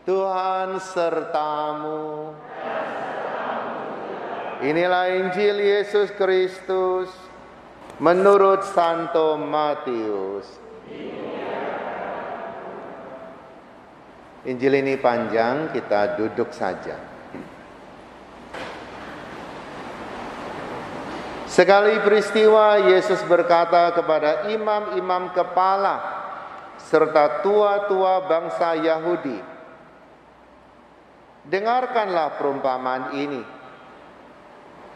Tuhan sertamu. Inilah Injil Yesus Kristus menurut Santo Matius. Injil ini panjang, kita duduk saja. Sekali peristiwa, Yesus berkata kepada imam-imam kepala serta tua-tua bangsa Yahudi, "Dengarkanlah perumpamaan ini.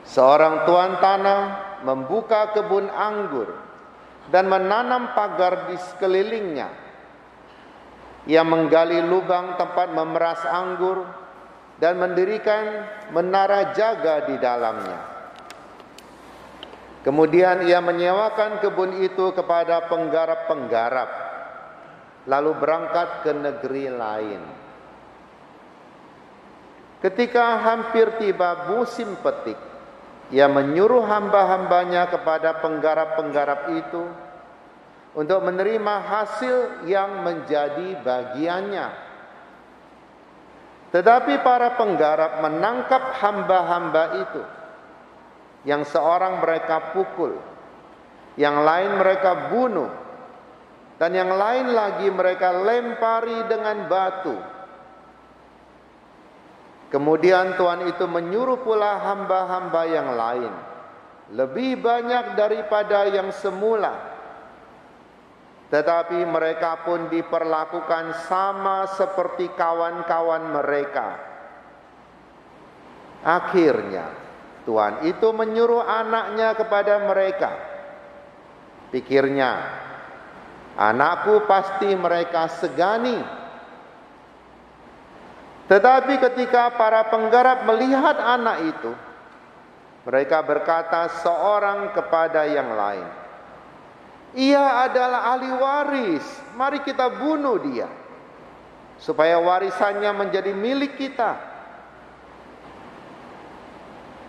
Seorang tuan tanah membuka kebun anggur dan menanam pagar di sekelilingnya. Ia menggali lubang tempat memeras anggur dan mendirikan menara jaga di dalamnya. Kemudian ia menyewakan kebun itu kepada penggarap-penggarap, lalu berangkat ke negeri lain. Ketika hampir tiba musim petik, ia menyuruh hamba-hambanya kepada penggarap-penggarap itu untuk menerima hasil yang menjadi bagiannya. Tetapi para penggarap menangkap hamba-hamba itu. Yang seorang mereka pukul, yang lain mereka bunuh, dan yang lain lagi mereka lempari dengan batu. Kemudian Tuhan itu menyuruh pula hamba-hamba yang lain, lebih banyak daripada yang semula. Tetapi mereka pun diperlakukan sama seperti kawan-kawan mereka. Akhirnya Tuhan itu menyuruh anaknya kepada mereka. Pikirnya, anakku pasti mereka segani. Tetapi ketika para penggarap melihat anak itu, mereka berkata seorang kepada yang lain, "Ia adalah ahli waris, mari kita bunuh dia, supaya warisannya menjadi milik kita."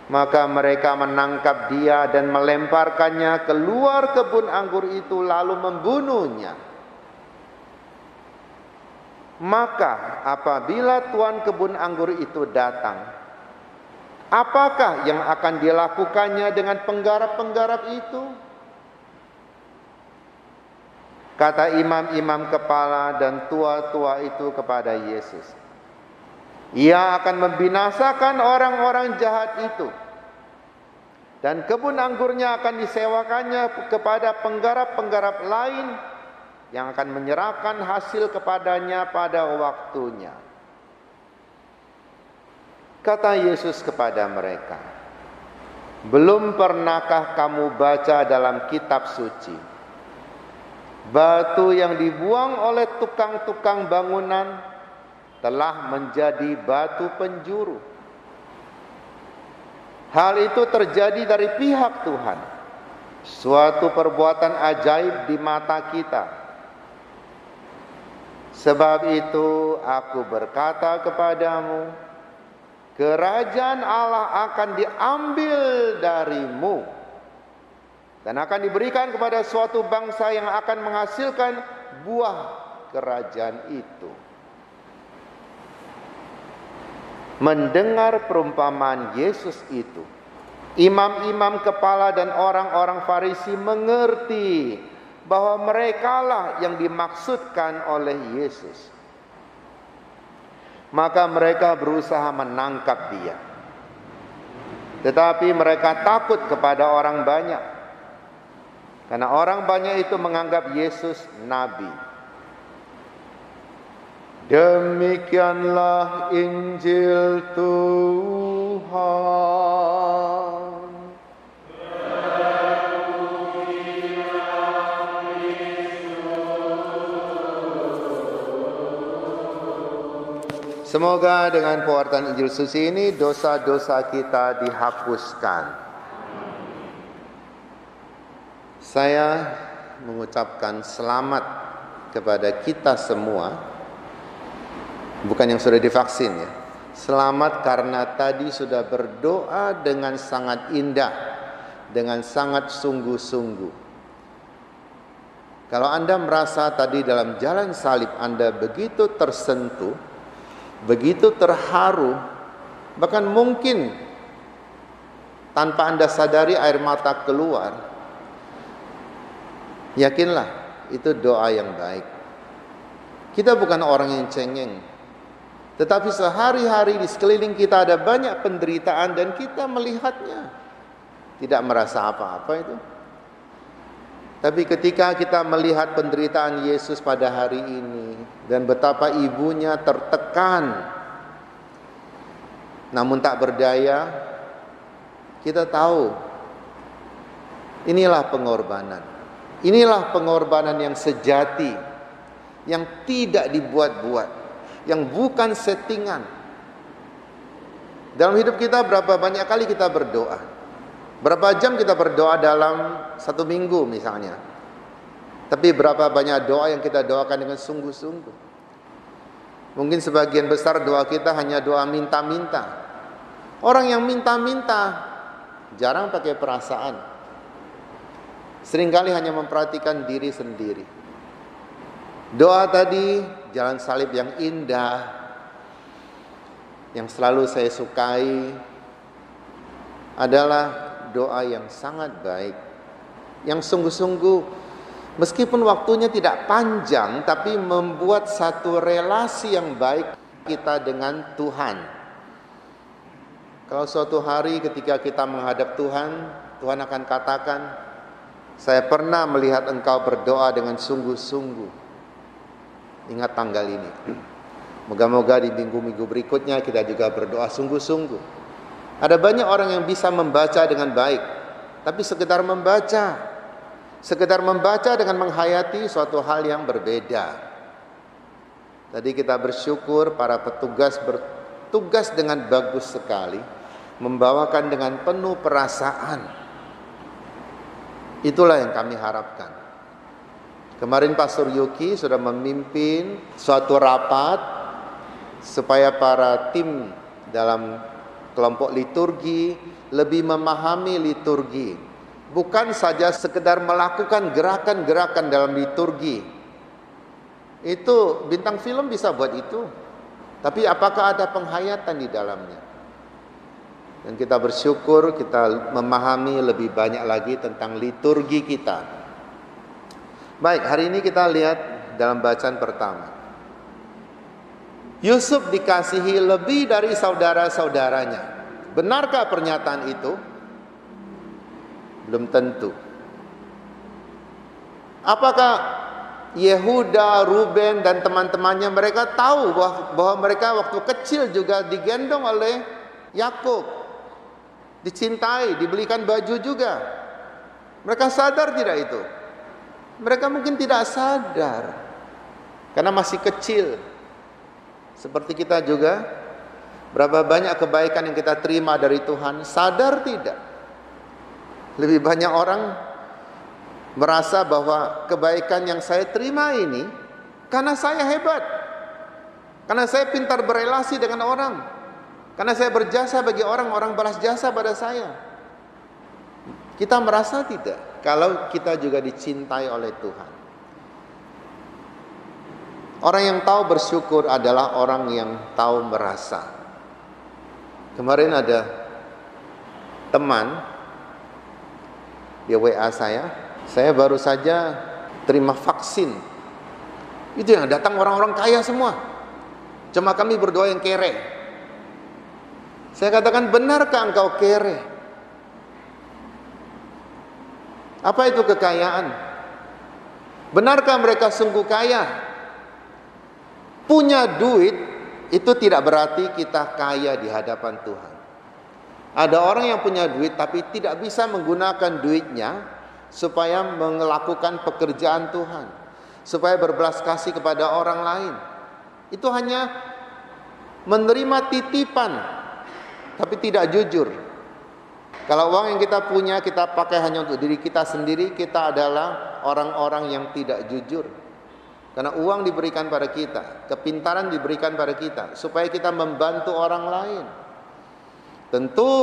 Maka mereka menangkap dia dan melemparkannya keluar kebun anggur itu lalu membunuhnya. Maka apabila tuan kebun anggur itu datang, apakah yang akan dilakukannya dengan penggarap-penggarap itu? Kata imam-imam kepala dan tua-tua itu kepada Yesus, "Ia akan membinasakan orang-orang jahat itu, dan kebun anggurnya akan disewakannya kepada penggarap-penggarap lain yang akan menyerahkan hasil kepadanya pada waktunya." Kata Yesus kepada mereka, "Belum pernahkah kamu baca dalam kitab suci, batu yang dibuang oleh tukang-tukang bangunan telah menjadi batu penjuru? Hal itu terjadi dari pihak Tuhan, suatu perbuatan ajaib di mata kita. Sebab itu aku berkata kepadamu, kerajaan Allah akan diambil darimu dan akan diberikan kepada suatu bangsa yang akan menghasilkan buah kerajaan itu." Mendengar perumpamaan Yesus itu, imam-imam kepala dan orang-orang Farisi mengerti bahwa merekalah yang dimaksudkan oleh Yesus. Maka mereka berusaha menangkap dia. Tetapi mereka takut kepada orang banyak, karena orang banyak itu menganggap Yesus nabi. Demikianlah Injil Tuhan. Semoga dengan pewartaan Injil suci ini dosa-dosa kita dihapuskan. Saya mengucapkan selamat kepada kita semua, bukan yang sudah divaksin ya. Selamat karena tadi sudah berdoa dengan sangat indah, dengan sangat sungguh-sungguh. Kalau Anda merasa tadi dalam jalan salib Anda begitu tersentuh, begitu terharu, bahkan mungkin tanpa Anda sadari air mata keluar. Yakinlah, itu doa yang baik. Kita bukan orang yang cengeng, tetapi sehari-hari di sekeliling kita ada banyak penderitaan dan kita melihatnya, tidak merasa apa-apa itu. Tapi ketika kita melihat penderitaan Yesus pada hari ini dan betapa ibunya tertekan namun tak berdaya, kita tahu inilah pengorbanan. Inilah pengorbanan yang sejati, yang tidak dibuat-buat, yang bukan settingan. Dalam hidup kita berapa banyak kali kita berdoa? Berapa jam kita berdoa dalam satu minggu misalnya? Tapi berapa banyak doa yang kita doakan dengan sungguh-sungguh? Mungkin sebagian besar doa kita hanya doa minta-minta. Orang yang minta-minta jarang pakai perasaan. Seringkali hanya memperhatikan diri sendiri. Doa tadi, jalan salib yang indah, yang selalu saya sukai, adalah doa yang sangat baik, yang sungguh-sungguh meskipun waktunya tidak panjang, tapi membuat satu relasi yang baik kita dengan Tuhan. Kalau suatu hari ketika kita menghadap Tuhan, Tuhan akan katakan, saya pernah melihat engkau berdoa dengan sungguh-sungguh. Ingat tanggal ini. Moga-moga di minggu-minggu berikutnya kita juga berdoa sungguh-sungguh. Ada banyak orang yang bisa membaca dengan baik, tapi sekedar membaca dengan menghayati suatu hal yang berbeda. Tadi kita bersyukur para petugas bertugas dengan bagus sekali, membawakan dengan penuh perasaan. Itulah yang kami harapkan. Kemarin Pastor Yuki sudah memimpin suatu rapat supaya para tim dalam kelompok liturgi lebih memahami liturgi. Bukan saja sekedar melakukan gerakan-gerakan dalam liturgi. Itu bintang film bisa buat itu. Tapi apakah ada penghayatan di dalamnya? Dan kita bersyukur kita memahami lebih banyak lagi tentang liturgi kita. Baik, hari ini kita lihat dalam bacaan pertama. Yusuf dikasihi lebih dari saudara-saudaranya. Benarkah pernyataan itu? Belum tentu. Apakah Yehuda, Ruben dan teman-temannya mereka tahu bahwa mereka waktu kecil juga digendong oleh Yakub, dicintai, dibelikan baju juga? Mereka sadar tidak itu? Mereka mungkin tidak sadar karena masih kecil. Seperti kita juga, berapa banyak kebaikan yang kita terima dari Tuhan, sadar tidak? Lebih banyak orang merasa bahwa kebaikan yang saya terima ini karena saya hebat, karena saya pintar berelasi dengan orang, karena saya berjasa bagi orang, orang balas jasa pada saya. Kita merasa tidak kalau kita juga dicintai oleh Tuhan. Orang yang tahu bersyukur adalah orang yang tahu merasa. Kemarin ada teman, dia WA saya baru saja terima vaksin. Itu yang datang orang-orang kaya semua. Cuma kami berdoa yang kere. Saya katakan, benarkah engkau kere? Apa itu kekayaan? Benarkah mereka sungguh kaya? Punya duit itu tidak berarti kita kaya di hadapan Tuhan. Ada orang yang punya duit tapi tidak bisa menggunakan duitnya supaya melakukan pekerjaan Tuhan, supaya berbelas kasih kepada orang lain. Itu hanya menerima titipan tapi tidak jujur. Kalau uang yang kita punya kita pakai hanya untuk diri kita sendiri, kita adalah orang-orang yang tidak jujur. Karena uang diberikan pada kita, kepintaran diberikan pada kita, supaya kita membantu orang lain. Tentu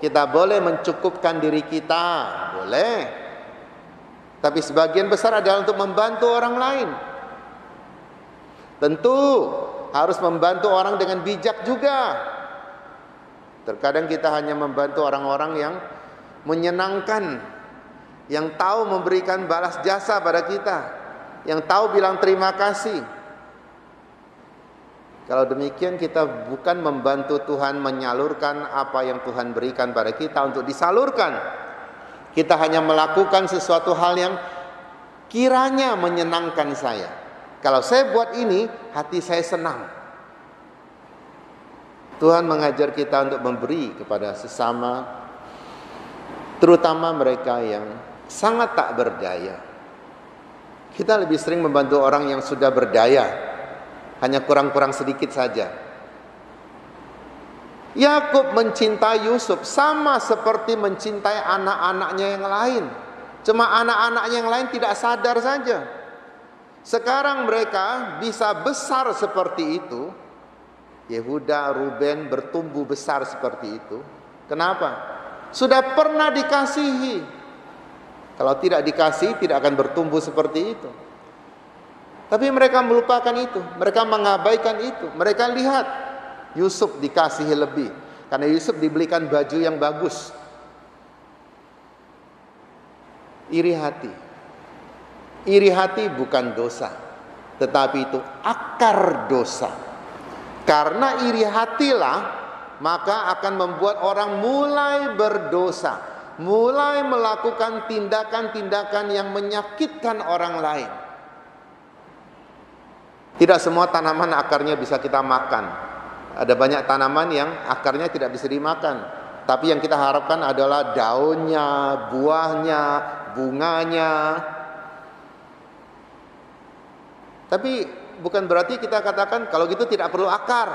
kita boleh mencukupkan diri kita, boleh. Tapi sebagian besar adalah untuk membantu orang lain. Tentu harus membantu orang dengan bijak juga. Terkadang kita hanya membantu orang-orang yang menyenangkan, yang tahu memberikan balas jasa pada kita, yang tahu bilang terima kasih. Kalau demikian kita bukan membantu Tuhan menyalurkan apa yang Tuhan berikan pada kita untuk disalurkan. Kita hanya melakukan sesuatu hal yang kiranya menyenangkan saya. Kalau saya buat ini, hati saya senang. Tuhan mengajar kita untuk memberi kepada sesama, terutama mereka yang sangat tak berdaya. Kita lebih sering membantu orang yang sudah berdaya, hanya kurang-kurang sedikit saja. Yakub mencintai Yusuf sama seperti mencintai anak-anaknya yang lain. Cuma anak-anaknya yang lain tidak sadar saja. Sekarang mereka bisa besar seperti itu. Yehuda, Ruben bertumbuh besar seperti itu. Kenapa? Sudah pernah dikasihi. Kalau tidak dikasih, tidak akan bertumbuh seperti itu. Tapi mereka melupakan itu, mereka mengabaikan itu. Mereka lihat Yusuf dikasihi lebih, karena Yusuf dibelikan baju yang bagus. Iri hati. Iri hati bukan dosa, tetapi itu akar dosa. Karena iri hatilah, maka akan membuat orang mulai berdosa, mulai melakukan tindakan-tindakan yang menyakitkan orang lain. Tidak semua tanaman akarnya bisa kita makan. Ada banyak tanaman yang akarnya tidak bisa dimakan. Tapi yang kita harapkan adalah daunnya, buahnya, bunganya. Tapi bukan berarti kita katakan kalau gitu tidak perlu akar.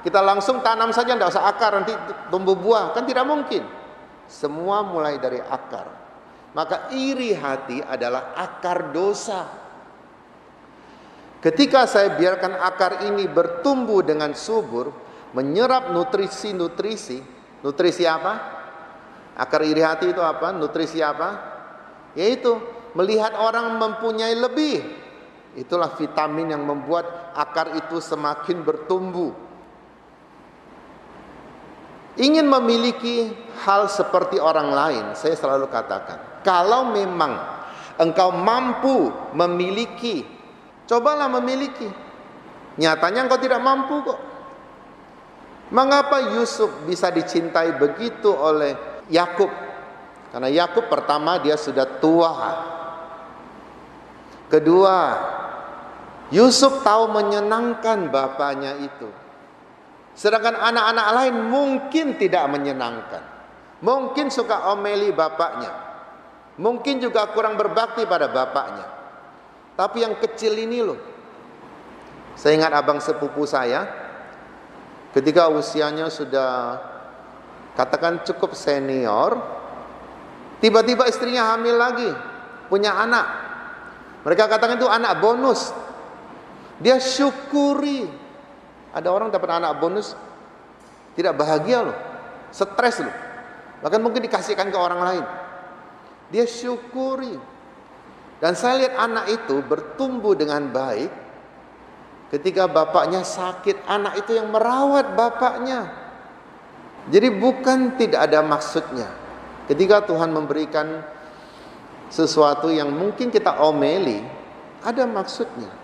Kita langsung tanam saja, tidak usah akar, nanti tumbuh buah. Kan tidak mungkin. Semua mulai dari akar. Maka iri hati adalah akar dosa. Ketika saya biarkan akar ini bertumbuh dengan subur, menyerap nutrisi-nutrisi. Nutrisi apa? Akar iri hati itu apa? Nutrisi apa? Yaitu melihat orang mempunyai lebih. Itulah vitamin yang membuat akar itu semakin bertumbuh. Ingin memiliki hal seperti orang lain, saya selalu katakan, kalau memang engkau mampu memiliki, cobalah memiliki. Nyatanya engkau tidak mampu kok. Mengapa Yusuf bisa dicintai begitu oleh Yakub? Karena Yakub pertama dia sudah tua. Kedua, Yusuf tahu menyenangkan bapaknya itu. Sedangkan anak-anak lain mungkin tidak menyenangkan. Mungkin suka omeli bapaknya. Mungkin juga kurang berbakti pada bapaknya. Tapi yang kecil ini loh. Saya ingat abang sepupu saya, ketika usianya sudah katakan cukup senior, tiba-tiba istrinya hamil lagi, punya anak. Mereka katakan itu anak bonus. Dia syukuri. Ada orang dapat anak bonus, tidak bahagia loh, stres loh. Bahkan mungkin dikasihkan ke orang lain. Dia syukuri. Dan saya lihat anak itu bertumbuh dengan baik. Ketika bapaknya sakit, anak itu yang merawat bapaknya. Jadi bukan tidak ada maksudnya. Ketika Tuhan memberikan sesuatu yang mungkin kita omeli, ada maksudnya.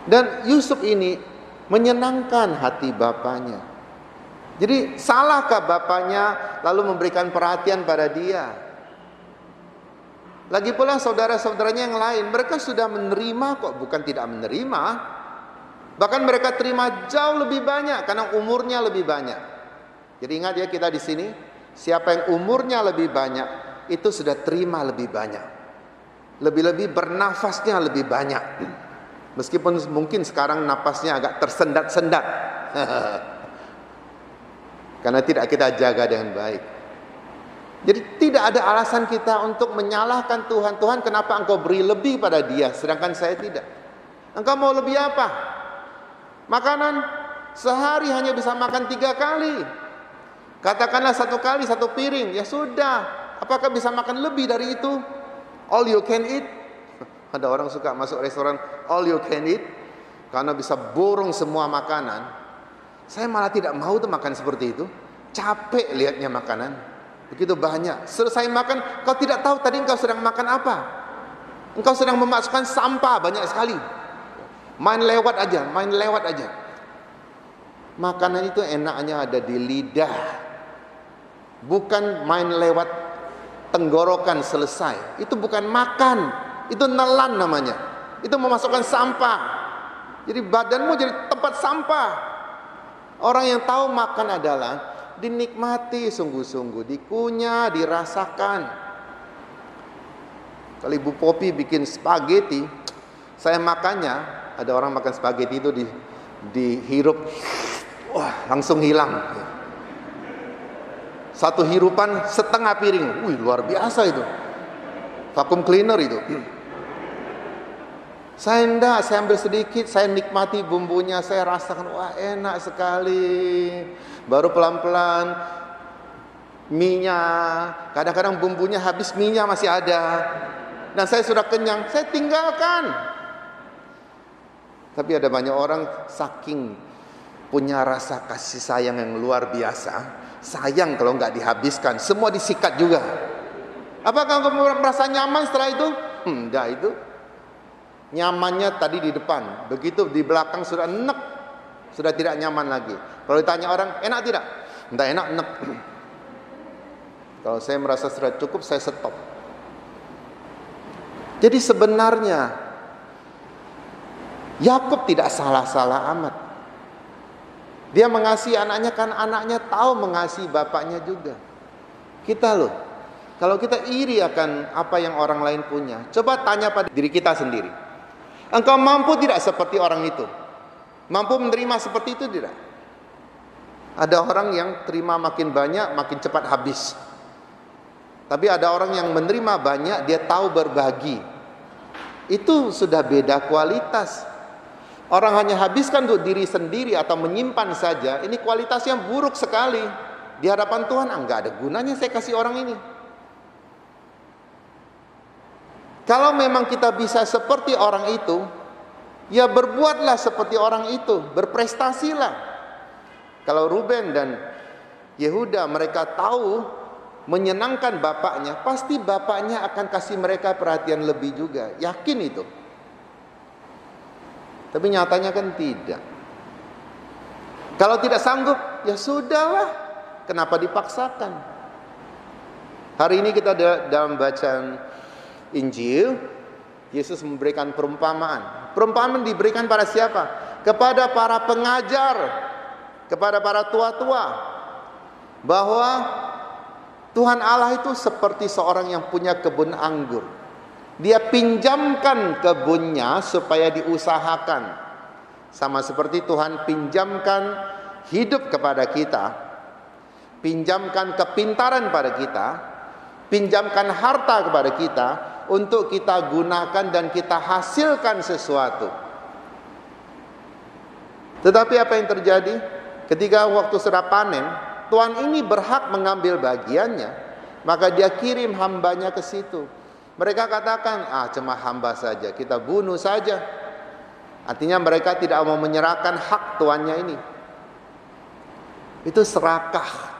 Dan Yusuf ini menyenangkan hati bapaknya. Jadi salahkah bapaknya lalu memberikan perhatian pada dia? Lagi pula saudara-saudaranya yang lain, mereka sudah menerima kok, bukan tidak menerima. Bahkan mereka terima jauh lebih banyak karena umurnya lebih banyak. Jadi ingat ya, kita di sini, siapa yang umurnya lebih banyak itu sudah terima lebih banyak. Lebih-lebih bernafasnya lebih banyak. Meskipun mungkin sekarang napasnya agak tersendat-sendat. Karena tidak kita jaga dengan baik. Jadi tidak ada alasan kita untuk menyalahkan Tuhan. Tuhan, kenapa engkau beri lebih pada dia, sedangkan saya tidak? Engkau mau lebih apa? Makanan sehari hanya bisa makan 3 kali. Katakanlah 1 kali 1 piring, ya sudah. Apakah bisa makan lebih dari itu? All you can eat. Ada orang suka masuk restoran all you can eat. karena bisa borong semua makanan, saya malah tidak mau tuh makan seperti itu. Capek lihatnya makanan, begitu banyak. Selesai makan, kau tidak tahu tadi engkau sedang makan apa. Engkau sedang memasukkan sampah banyak sekali. Main lewat aja. Makanan itu enaknya ada di lidah, bukan main lewat tenggorokan selesai. Itu bukan makan, itu nelan namanya. Itu memasukkan sampah. Jadi badanmu jadi tempat sampah. Orang yang tahu makan adalah dinikmati sungguh-sungguh, dikunyah, dirasakan. Kalau Ibu Popi bikin spaghetti, saya makannya, ada orang makan spaghetti itu dihirup, wah langsung hilang. Satu hirupan setengah piring, luar biasa itu. Vacuum cleaner itu. Saya enggak, saya ambil sedikit, saya nikmati bumbunya, saya rasakan, wah enak sekali. Baru pelan-pelan mie-nya, kadang-kadang bumbunya habis, mie-nya masih ada. Dan saya sudah kenyang, saya tinggalkan. Tapi ada banyak orang saking punya rasa kasih sayang yang luar biasa, sayang kalau nggak dihabiskan, semua disikat juga. Apakah kamu merasa nyaman setelah itu? Enggak itu. Nyamannya tadi di depan, begitu di belakang sudah enek, sudah tidak nyaman lagi. Kalau ditanya orang, enak tidak? Enggak enak, enek. Kalau saya merasa sudah cukup, saya stop. Jadi sebenarnya Yakub tidak salah-salah amat. Dia mengasihi anaknya kan anaknya tahu mengasihi bapaknya juga. Kita loh, kalau kita iri akan apa yang orang lain punya, coba tanya pada diri kita sendiri. Engkau mampu tidak seperti orang itu? Mampu menerima seperti itu tidak? Ada orang yang terima makin banyak, makin cepat habis. Tapi ada orang yang menerima banyak, dia tahu berbagi. Itu sudah beda kualitas. Orang hanya habiskan untuk diri sendiri atau menyimpan saja, ini kualitasnya buruk sekali. Di hadapan Tuhan, enggak ada gunanya saya kasih orang ini. Kalau memang kita bisa seperti orang itu, ya berbuatlah seperti orang itu, berprestasilah. Kalau Ruben dan Yehuda mereka tahu menyenangkan bapaknya, pasti bapaknya akan kasih mereka perhatian lebih juga. Yakin itu. Tapi nyatanya kan tidak. Kalau tidak sanggup, ya sudahlah. Kenapa dipaksakan? Hari ini kita dalam bacaan Injil, Yesus memberikan perumpamaan. Perumpamaan diberikan pada siapa? Kepada para pengajar, kepada para tua-tua, bahwa Tuhan Allah itu seperti seorang yang punya kebun anggur. Dia pinjamkan kebunnya supaya diusahakan. Sama seperti Tuhan pinjamkan hidup kepada kita, pinjamkan kepintaran pada kita, pinjamkan harta kepada kita, untuk kita gunakan dan kita hasilkan sesuatu. Tetapi apa yang terjadi? Ketika waktu sudah panen, Tuhan ini berhak mengambil bagiannya, maka dia kirim hambanya ke situ. Mereka katakan, cuma hamba saja, kita bunuh saja. Artinya mereka tidak mau menyerahkan hak tuannya ini. Itu serakah.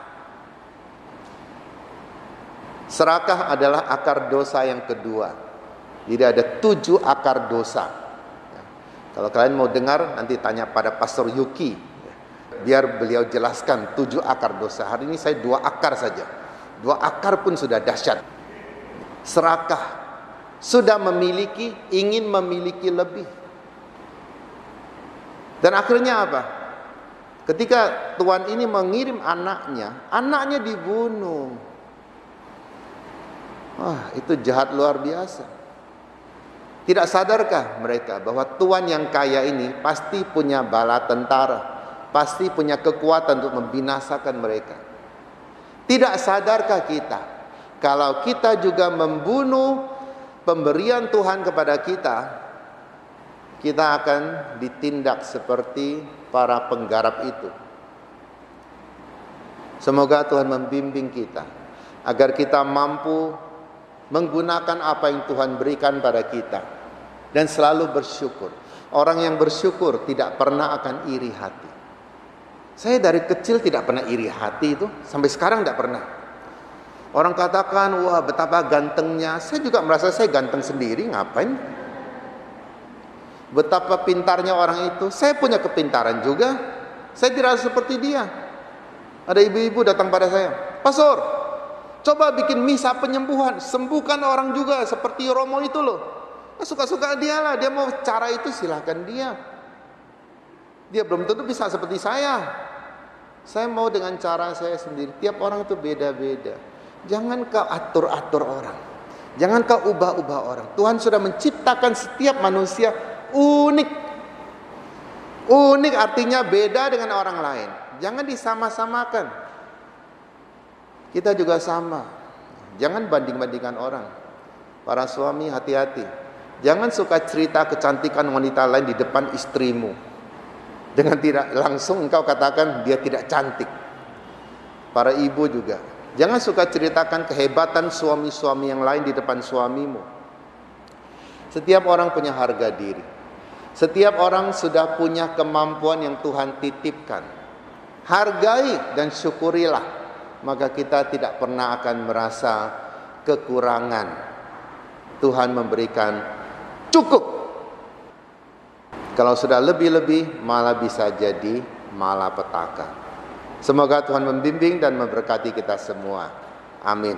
Serakah adalah akar dosa yang kedua. Jadi ada 7 akar dosa. Kalau kalian mau dengar, nanti tanya pada Pastor Yuki, biar beliau jelaskan 7 akar dosa. Hari ini saya 2 akar saja. 2 akar pun sudah dahsyat. Serakah, sudah memiliki, ingin memiliki lebih. Dan akhirnya apa? Ketika Tuhan ini mengirim anaknya dibunuh. Wah, itu jahat luar biasa. Tidak sadarkah mereka bahwa Tuhan yang kaya ini pasti punya bala tentara, pasti punya kekuatan untuk membinasakan mereka? Tidak sadarkah kita kalau kita juga membunuh pemberian Tuhan kepada kita, kita akan ditindak seperti para penggarap itu? Semoga Tuhan membimbing kita agar kita mampu menggunakan apa yang Tuhan berikan pada kita dan selalu bersyukur. Orang yang bersyukur tidak pernah akan iri hati. Saya dari kecil tidak pernah iri hati itu, sampai sekarang tidak pernah. Orang katakan, wah betapa gantengnya. Saya juga merasa saya ganteng sendiri, ngapain? Betapa pintarnya orang itu. Saya punya kepintaran juga. Saya tidak seperti dia. Ada ibu-ibu datang pada saya, "Pastor, coba bikin misa penyembuhan, sembuhkan orang juga seperti Romo itu loh." Suka-suka dia lah, dia mau cara itu silahkan dia. Dia belum tentu bisa seperti saya. Saya mau dengan cara saya sendiri. Tiap orang itu beda-beda. Jangan kau atur-atur orang. Jangan kau ubah-ubah orang. Tuhan sudah menciptakan setiap manusia unik. Unik artinya beda dengan orang lain. Jangan disama-samakan. Kita juga sama. Jangan banding-bandingkan orang. Para suami hati-hati. Jangan suka cerita kecantikan wanita lain di depan istrimu. Dengan tidak langsung engkau katakan dia tidak cantik. Para ibu juga. Jangan suka ceritakan kehebatan suami-suami yang lain di depan suamimu. Setiap orang punya harga diri. Setiap orang sudah punya kemampuan yang Tuhan titipkan. Hargai dan syukurilah. Maka kita tidak pernah akan merasa kekurangan. Tuhan memberikan cukup. Kalau sudah lebih-lebih malah bisa jadi malapetaka. Semoga Tuhan membimbing dan memberkati kita semua. Amin.